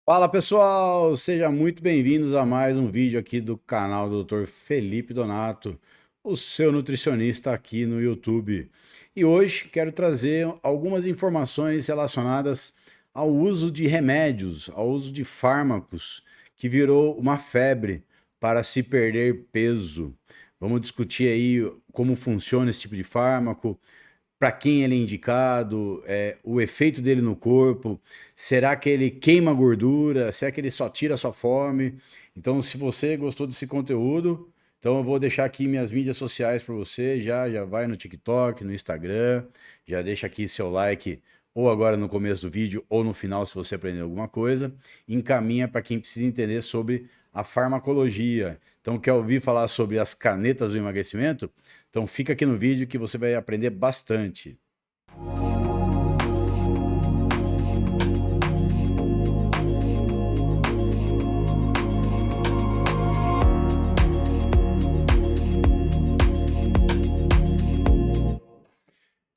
Fala pessoal, sejam muito bem-vindos a mais um vídeo aqui do canal do Dr. Felipe Donato, o seu nutricionista aqui no YouTube. E hoje quero trazer algumas informações relacionadas ao uso de remédios, ao uso de fármacos, que virou uma febre para se perder peso. Vamos discutir aí como funciona esse tipo de fármaco, para quem ele é indicado, o efeito dele no corpo, será que ele queima gordura, será que ele só tira a sua fome? Então, se você gostou desse conteúdo, então eu vou deixar aqui minhas mídias sociais para você, já vai no TikTok, no Instagram, já deixa aqui seu like, ou agora no começo do vídeo, ou no final se você aprender alguma coisa, encaminha para quem precisa entender sobre a farmacologia. Então, quer ouvir falar sobre as canetas do emagrecimento? Então fica aqui no vídeo que você vai aprender bastante.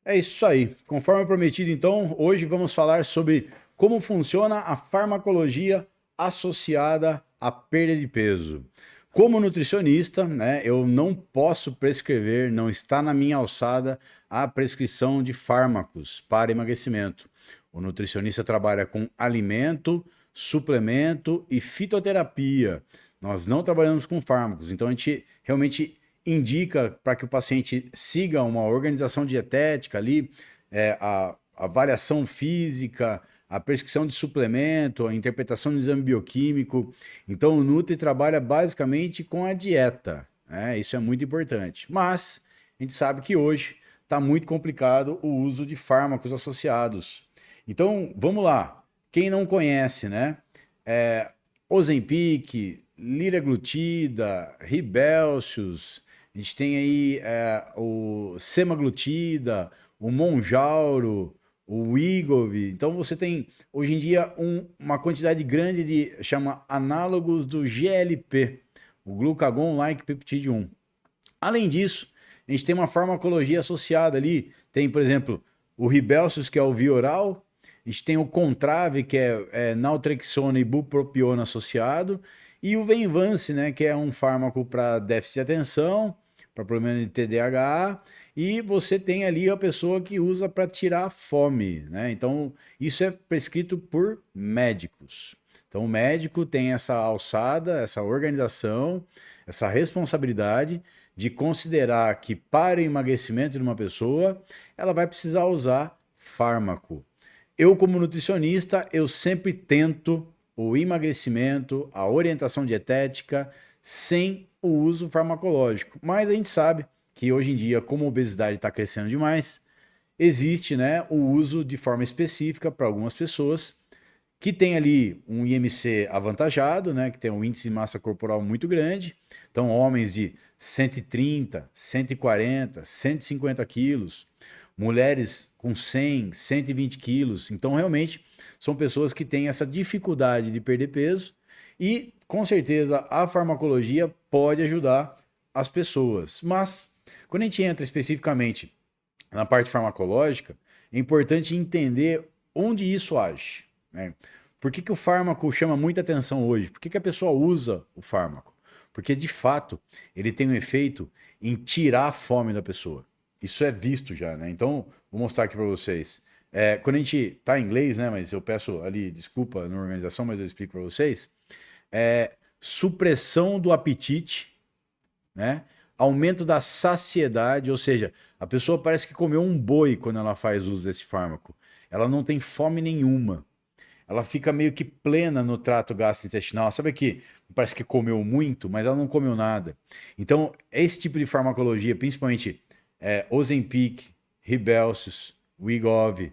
É isso aí. Conforme prometido, então, hoje vamos falar sobre como funciona a farmacologia associada à perda de peso. Como nutricionista, né, eu não posso prescrever, não está na minha alçada a prescrição de fármacos para emagrecimento. O nutricionista trabalha com alimento, suplemento e fitoterapia. Nós não trabalhamos com fármacos, então a gente realmente indica para que o paciente siga uma organização dietética ali, a avaliação física, a prescrição de suplemento, a interpretação do exame bioquímico. Então, o Nutri trabalha basicamente com a dieta, né? Isso é muito importante. Mas a gente sabe que hoje está muito complicado o uso de fármacos associados. Então, vamos lá. Quem não conhece, né? Ozempic, liraglutida, Ribelcius, a gente tem aí o semaglutida, o Monjauro, o Wegovy. Então você tem hoje em dia uma quantidade grande de chama análogos do GLP, o glucagon-like peptide 1. Além disso, a gente tem uma farmacologia associada ali. Tem, por exemplo, o Ribelcius, que é o Vioral. A gente tem o Contrave, que é naltrexona e bupropiona associado. E o Venvance, né, que é um fármaco para déficit de atenção, para problema de TDAH. E você tem ali a pessoa que usa para tirar a fome, né? Então, isso é prescrito por médicos. Então, o médico tem essa alçada, essa organização, essa responsabilidade de considerar que para o emagrecimento de uma pessoa, ela vai precisar usar fármaco. Eu, como nutricionista, eu sempre tento o emagrecimento, a orientação dietética, sem o uso farmacológico. Mas a gente sabe que hoje em dia, como a obesidade está crescendo demais, existe, né, o uso de forma específica para algumas pessoas que tem ali um IMC avantajado, né, que tem um índice de massa corporal muito grande. Então, homens de 130, 140, 150 quilos, mulheres com 100, 120 quilos. Então, realmente, são pessoas que têm essa dificuldade de perder peso e, com certeza, a farmacologia pode ajudar as pessoas. Mas, quando a gente entra especificamente na parte farmacológica, é importante entender onde isso age, né? Por que o fármaco chama muita atenção hoje? Por que a pessoa usa o fármaco? Porque, de fato, ele tem um efeito em tirar a fome da pessoa. Isso é visto já, né? Então, vou mostrar aqui para vocês. Quando a gente tá em inglês, né? Mas eu peço ali desculpa na organização, mas eu explico para vocês. Supressão do apetite, né? Aumento da saciedade, ou seja, a pessoa parece que comeu um boi quando ela faz uso desse fármaco. Ela não tem fome nenhuma. Ela fica meio que plena no trato gastrointestinal. Sabe que parece que comeu muito, mas ela não comeu nada. Então, esse tipo de farmacologia, principalmente Ozempic, Ribelcius, Wegovy,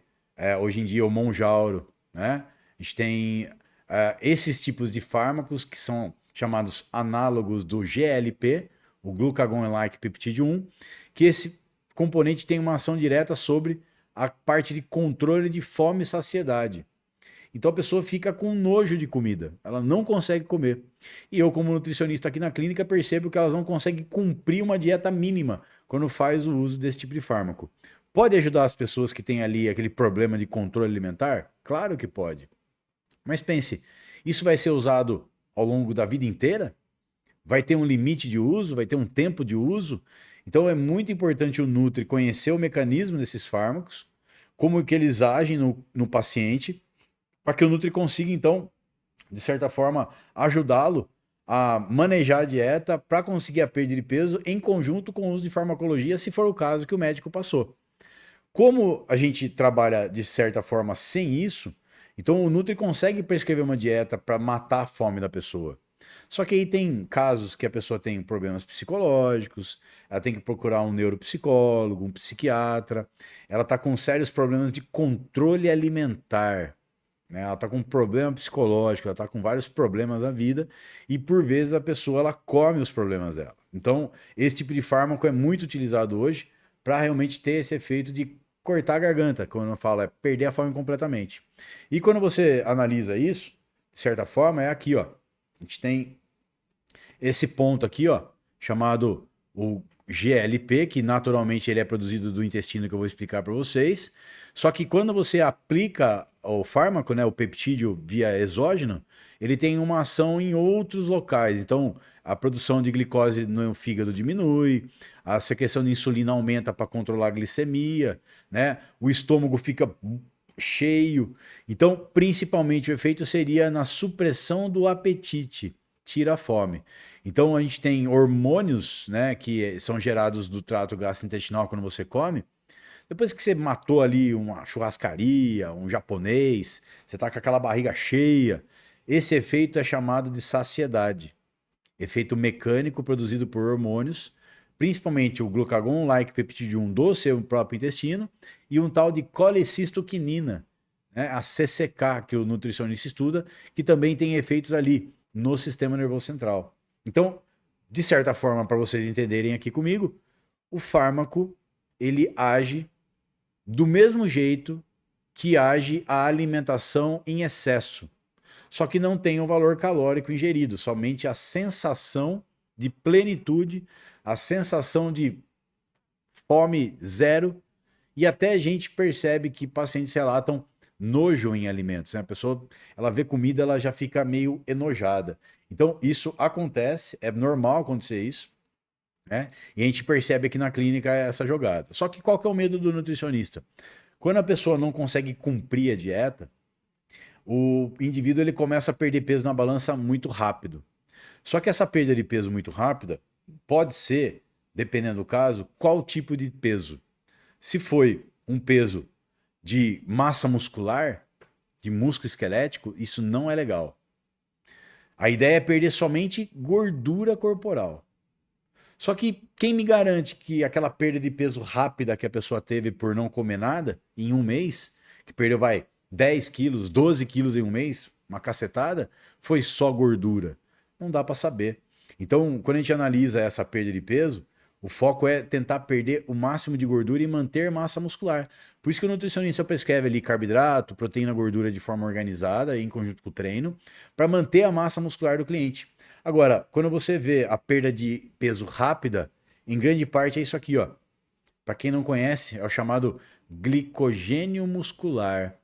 hoje em dia o Monjauro, né? A gente tem esses tipos de fármacos que são chamados análogos do GLP, o glucagon-like peptide 1, que esse componente tem uma ação direta sobre a parte de controle de fome e saciedade. Então a pessoa fica com nojo de comida, ela não consegue comer. E eu, como nutricionista aqui na clínica, percebo que elas não conseguem cumprir uma dieta mínima quando faz o uso desse tipo de fármaco. Pode ajudar as pessoas que têm ali aquele problema de controle alimentar? Claro que pode. Mas pense, Isso vai ser usado ao longo da vida inteira? Vai ter um limite de uso? Vai ter um tempo de uso? Então é muito importante o Nutri conhecer o mecanismo desses fármacos, como que eles agem no paciente, para que o Nutri consiga, então, de certa forma, ajudá-lo a manejar a dieta para conseguir a perda de peso em conjunto com o uso de farmacologia, se for o caso que o médico passou. Como a gente trabalha de certa forma sem isso, então o Nutri consegue prescrever uma dieta para matar a fome da pessoa. Só que aí tem casos que a pessoa tem problemas psicológicos, ela tem que procurar um neuropsicólogo, um psiquiatra, ela está com sérios problemas de controle alimentar, né? Ela está com um problema psicológico, ela está com vários problemas na vida e por vezes a pessoa ela come os problemas dela. Então, esse tipo de fármaco é muito utilizado hoje para realmente ter esse efeito de cortar a garganta, quando eu falo, é perder a fome completamente. E quando você analisa isso, de certa forma, é aqui, ó. A gente tem esse ponto aqui, ó, chamado o GLP, que naturalmente ele é produzido do intestino, que eu vou explicar para vocês. Só que quando você aplica o fármaco, né, o peptídeo via exógeno, ele tem uma ação em outros locais. Então, a produção de glicose no fígado diminui, a secreção de insulina aumenta para controlar a glicemia, né? O estômago fica cheio. Então, principalmente o efeito seria na supressão do apetite, tira a fome. Então, a gente tem hormônios, né, que são gerados do trato gastrointestinal quando você come. Depois que você matou ali uma churrascaria, um japonês, você tá com aquela barriga cheia, esse efeito é chamado de saciedade. Efeito mecânico produzido por hormônios, principalmente o glucagon-like peptídeo do seu próprio intestino e um tal de colecistoquinina, né, a CCK, que o nutricionista estuda, que também tem efeitos ali no sistema nervoso central. Então, de certa forma, para vocês entenderem aqui comigo, o fármaco ele age do mesmo jeito que age a alimentação em excesso. Só que não tem o valor calórico ingerido, somente a sensação de plenitude, a sensação de fome zero, e até a gente percebe que pacientes relatam nojo em alimentos, né? A pessoa, ela vê comida, ela já fica meio enojada. Então, isso acontece, é normal acontecer isso, né? E a gente percebe aqui na clínica essa jogada. Só que qual que é o medo do nutricionista? Quando a pessoa não consegue cumprir a dieta, o indivíduo ele começa a perder peso na balança muito rápido. Só que essa perda de peso muito rápida pode ser, dependendo do caso, qual tipo de peso. Se foi um peso de massa muscular, de músculo esquelético, isso não é legal. A ideia é perder somente gordura corporal. Só que quem me garante que aquela perda de peso rápida que a pessoa teve por não comer nada em um mês, que perdeu, vai, 10 quilos, 12 quilos em um mês, uma cacetada, foi só gordura? Não dá para saber. Então, quando a gente analisa essa perda de peso, o foco é tentar perder o máximo de gordura e manter massa muscular. Por isso que o nutricionista prescreve ali carboidrato, proteína, gordura de forma organizada, em conjunto com o treino, para manter a massa muscular do cliente. Agora, quando você vê a perda de peso rápida, em grande parte é isso aqui, ó. Para quem não conhece, é o chamado glicogênio muscular.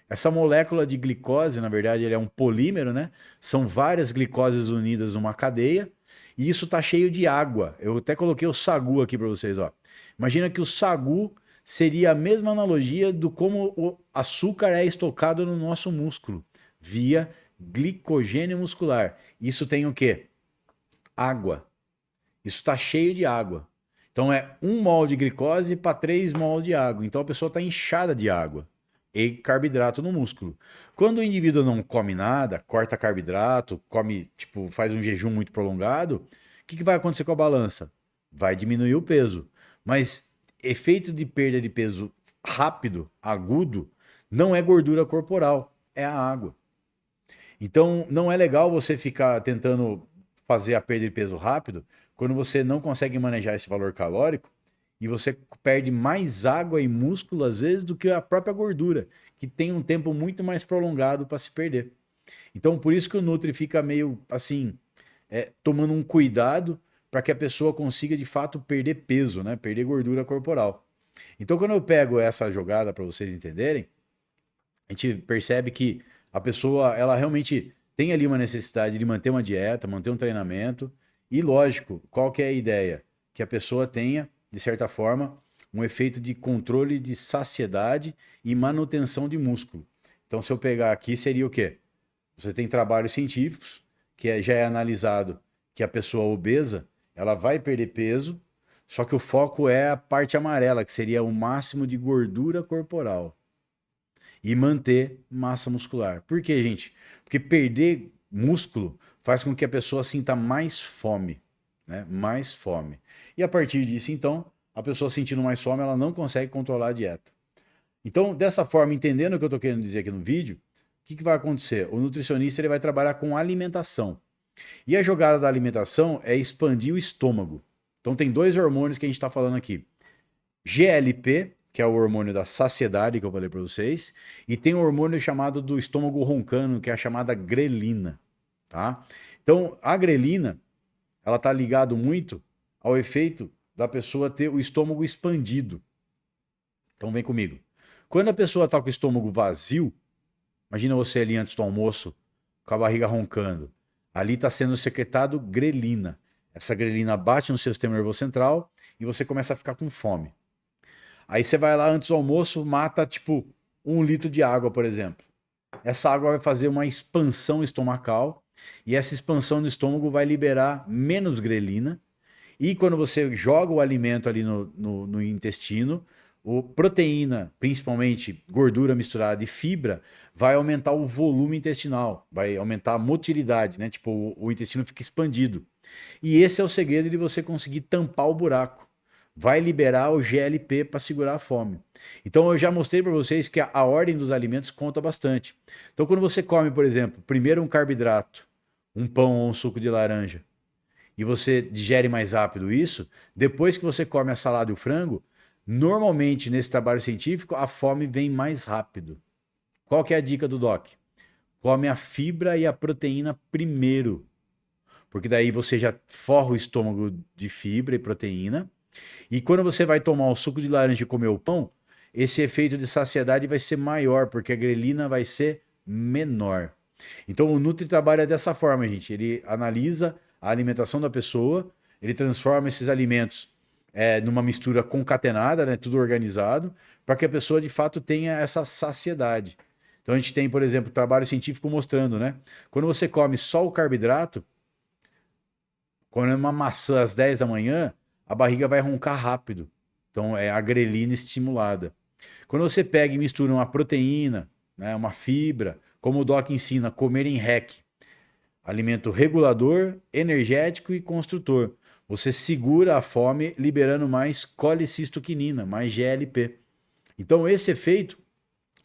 Essa molécula de glicose, na verdade, ele é um polímero, né? São várias glicoses unidas numa cadeia e isso tá cheio de água. Eu até coloquei o sagu aqui para vocês, ó. Imagina que o sagu seria a mesma analogia do como o açúcar é estocado no nosso músculo, via glicogênio muscular. Isso tem o quê? Água. Isso está cheio de água. Então é 1 mol de glicose para 3 mol de água. Então a pessoa está inchada de água e carboidrato no músculo. Quando o indivíduo não come nada, corta carboidrato, come, tipo, faz um jejum muito prolongado, o que vai acontecer com a balança? Vai diminuir o peso. Mas efeito de perda de peso rápido, agudo, não é gordura corporal, é a água. Então, não é legal você ficar tentando fazer a perda de peso rápido quando você não consegue manejar esse valor calórico e você perde mais água e músculo às vezes do que a própria gordura, que tem um tempo muito mais prolongado para se perder. Então, por isso que o Nutri fica meio assim, tomando um cuidado para que a pessoa consiga de fato perder peso, né? Perder gordura corporal. Então, quando eu pego essa jogada para vocês entenderem, a gente percebe que a pessoa, ela realmente tem ali uma necessidade de manter uma dieta, manter um treinamento. E lógico, qual que é a ideia? Que a pessoa tenha, de certa forma, um efeito de controle de saciedade e manutenção de músculo. Então, se eu pegar aqui, seria o quê? Você tem trabalhos científicos, já é analisado que a pessoa obesa, ela vai perder peso, só que o foco é a parte amarela, que seria o máximo de gordura corporal. E manter massa muscular. Por quê, gente? Porque perder músculo faz com que a pessoa sinta mais fome, né? Mais fome. E a partir disso, então, a pessoa sentindo mais fome, ela não consegue controlar a dieta. Então, dessa forma, entendendo o que eu estou querendo dizer aqui no vídeo, o que vai acontecer? O nutricionista ele vai trabalhar com alimentação. E a jogada da alimentação é expandir o estômago. Então, tem dois hormônios que a gente está falando aqui. GLP, que é o hormônio da saciedade que eu falei para vocês, e tem um hormônio chamado do estômago roncano, que é a chamada grelina, tá? Então, a grelina, ela tá ligado muito ao efeito da pessoa ter o estômago expandido. Então, vem comigo. Quando a pessoa tá com o estômago vazio, imagina você ali antes do almoço, com a barriga roncando. Ali está sendo secretado grelina. Essa grelina bate no seu sistema nervoso central e você começa a ficar com fome. Aí você vai lá antes do almoço, mata tipo 1 litro de água, por exemplo. Essa água vai fazer uma expansão estomacal e essa expansão no estômago vai liberar menos grelina. E quando você joga o alimento ali no intestino, proteína, principalmente gordura misturada e fibra, vai aumentar o volume intestinal, vai aumentar a motilidade, né? Tipo, o intestino fica expandido. E esse é o segredo de você conseguir tampar o buraco. Vai liberar o GLP para segurar a fome. Então eu já mostrei para vocês que a ordem dos alimentos conta bastante. Então quando você come, por exemplo, primeiro um carboidrato, um pão ou um suco de laranja, e você digere mais rápido isso, depois que você come a salada e o frango, normalmente nesse trabalho científico a fome vem mais rápido. Qual que é a dica do doc? Come a fibra e a proteína primeiro, porque daí você já forra o estômago de fibra e proteína. E quando você vai tomar o suco de laranja e comer o pão, esse efeito de saciedade vai ser maior, porque a grelina vai ser menor. Então o Nutri trabalha dessa forma, gente. Ele analisa a alimentação da pessoa, ele transforma esses alimentos numa mistura concatenada, né, tudo organizado, para que a pessoa de fato tenha essa saciedade. Então a gente tem, por exemplo, trabalho científico mostrando, né? Quando você come só o carboidrato, quando é uma maçã às 10 da manhã, a barriga vai roncar rápido. Então é a grelina estimulada. Quando você pega e mistura uma proteína, né, uma fibra, como o Doc ensina, comer em REC, alimento regulador, energético e construtor. Você segura a fome liberando mais colicistoquinina, mais GLP. Então esse efeito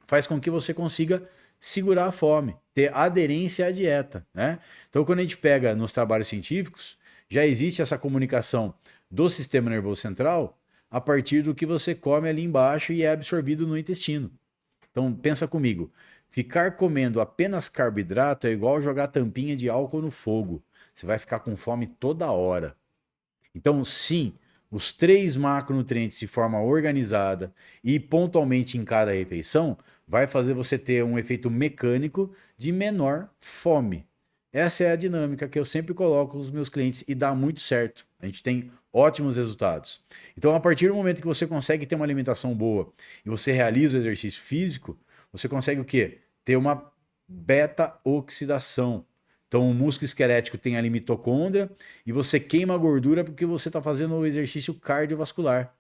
faz com que você consiga segurar a fome, ter aderência à dieta, né? Então quando a gente pega nos trabalhos científicos, já existe essa comunicação do sistema nervoso central a partir do que você come ali embaixo e é absorvido no intestino. Então pensa comigo, ficar comendo apenas carboidrato é igual jogar tampinha de álcool no fogo. Você vai ficar com fome toda hora. Então sim, os 3 macronutrientes de forma organizada e pontualmente em cada refeição vai fazer você ter um efeito mecânico de menor fome. Essa é a dinâmica que eu sempre coloco com os meus clientes e dá muito certo. A gente tem ótimos resultados. Então, a partir do momento que você consegue ter uma alimentação boa e você realiza o exercício físico, você consegue o quê? Ter uma beta-oxidação. Então, o músculo esquelético tem ali mitocôndria e você queima a gordura porque você está fazendo o exercício cardiovascular.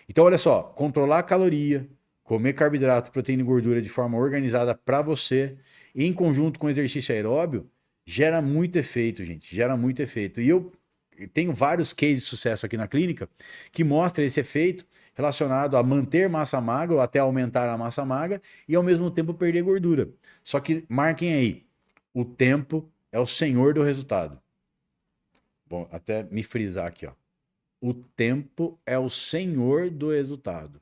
Então, olha só, controlar a caloria, comer carboidrato, proteína e gordura de forma organizada para você, em conjunto com o exercício aeróbio, gera muito efeito, gente. Gera muito efeito. E eu tenho vários cases de sucesso aqui na clínica que mostram esse efeito relacionado a manter massa magra ou até aumentar a massa magra e ao mesmo tempo perder gordura. Só que marquem aí, o tempo é o senhor do resultado. Bom, até me frisar aqui, ó. O tempo é o senhor do resultado.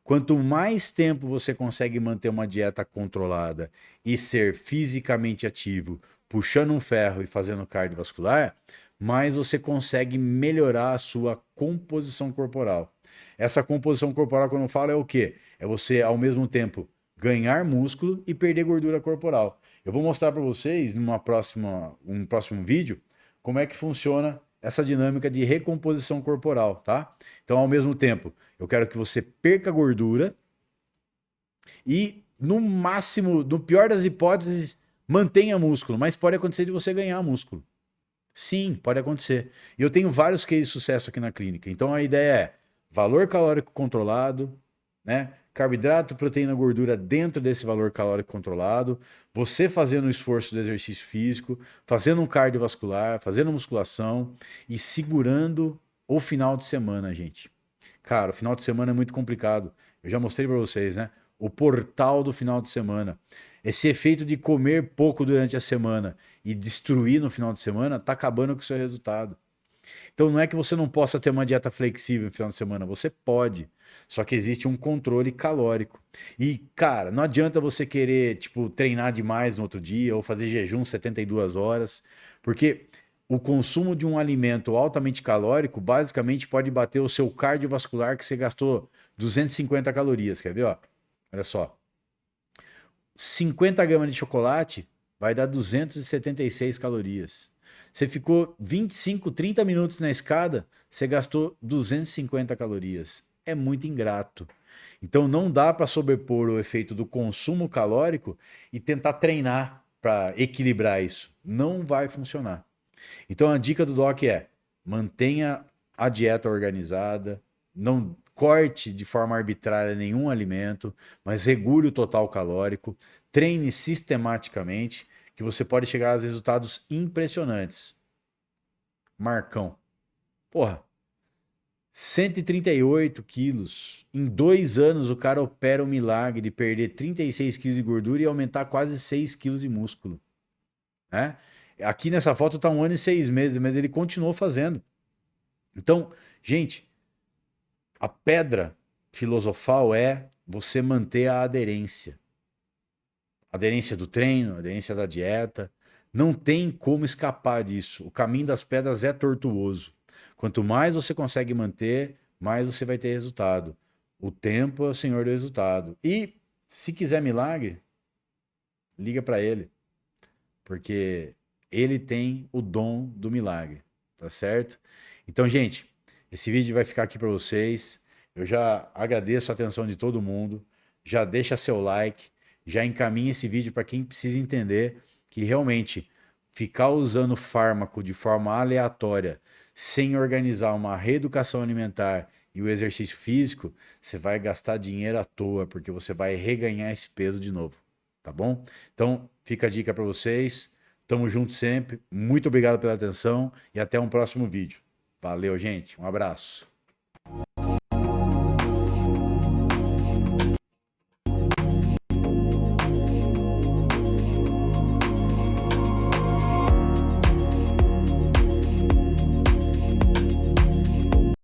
Quanto mais tempo você consegue manter uma dieta controlada e ser fisicamente ativo, puxando um ferro e fazendo cardiovascular, mais você consegue melhorar a sua composição corporal. Essa composição corporal, quando eu falo, é o quê? É você, ao mesmo tempo, ganhar músculo e perder gordura corporal. Eu vou mostrar para vocês um próximo vídeo como é que funciona essa dinâmica de recomposição corporal, tá? Então, ao mesmo tempo, eu quero que você perca gordura e, no máximo, no pior das hipóteses, mantenha músculo, mas pode acontecer de você ganhar músculo. Sim, pode acontecer. E eu tenho vários cases de sucesso aqui na clínica. Então a ideia é valor calórico controlado, né? Carboidrato, proteína, gordura dentro desse valor calórico controlado, você fazendo o esforço do exercício físico, fazendo um cardiovascular, fazendo musculação e segurando o final de semana, gente. Cara, o final de semana é muito complicado. Eu já mostrei para vocês, né? O portal do final de semana. Esse efeito de comer pouco durante a semana e destruir no final de semana tá acabando com o seu resultado. Então não é que você não possa ter uma dieta flexível no final de semana, você pode. Só que existe um controle calórico. E, cara, não adianta você querer, tipo, treinar demais no outro dia ou fazer jejum 72 horas, porque o consumo de um alimento altamente calórico basicamente pode bater o seu cardiovascular que você gastou 250 calorias, quer ver, ó? Olha só. 50 gramas de chocolate vai dar 276 calorias. Você ficou 25, 30 minutos na escada, você gastou 250 calorias. É muito ingrato. Então não dá para sobrepor o efeito do consumo calórico e tentar treinar para equilibrar isso. Não vai funcionar. Então a dica do Doc é: mantenha a dieta organizada, não corte de forma arbitrária nenhum alimento, mas regule o total calórico, treine sistematicamente, que você pode chegar a resultados impressionantes. Marcão, porra, 138 quilos. Em 2 anos o cara opera o milagre de perder 36 quilos de gordura e aumentar quase 6 quilos de músculo, né? Aqui nessa foto tá 1 ano e 6 meses, mas ele continuou fazendo. Então, gente, a pedra filosofal é você manter a aderência. Aderência do treino, aderência da dieta. Não tem como escapar disso. O caminho das pedras é tortuoso. Quanto mais você consegue manter, mais você vai ter resultado. O tempo é o senhor do resultado. E se quiser milagre, liga para ele, porque ele tem o dom do milagre, tá certo? Então, gente, esse vídeo vai ficar aqui para vocês. Eu já agradeço a atenção de todo mundo. Já deixa seu like, já encaminha esse vídeo para quem precisa entender que realmente ficar usando fármaco de forma aleatória, sem organizar uma reeducação alimentar e o exercício físico, você vai gastar dinheiro à toa, porque você vai reganhar esse peso de novo, tá bom? Então, fica a dica para vocês. Tamo junto sempre. Muito obrigado pela atenção e até um próximo vídeo. Valeu, gente. Um abraço.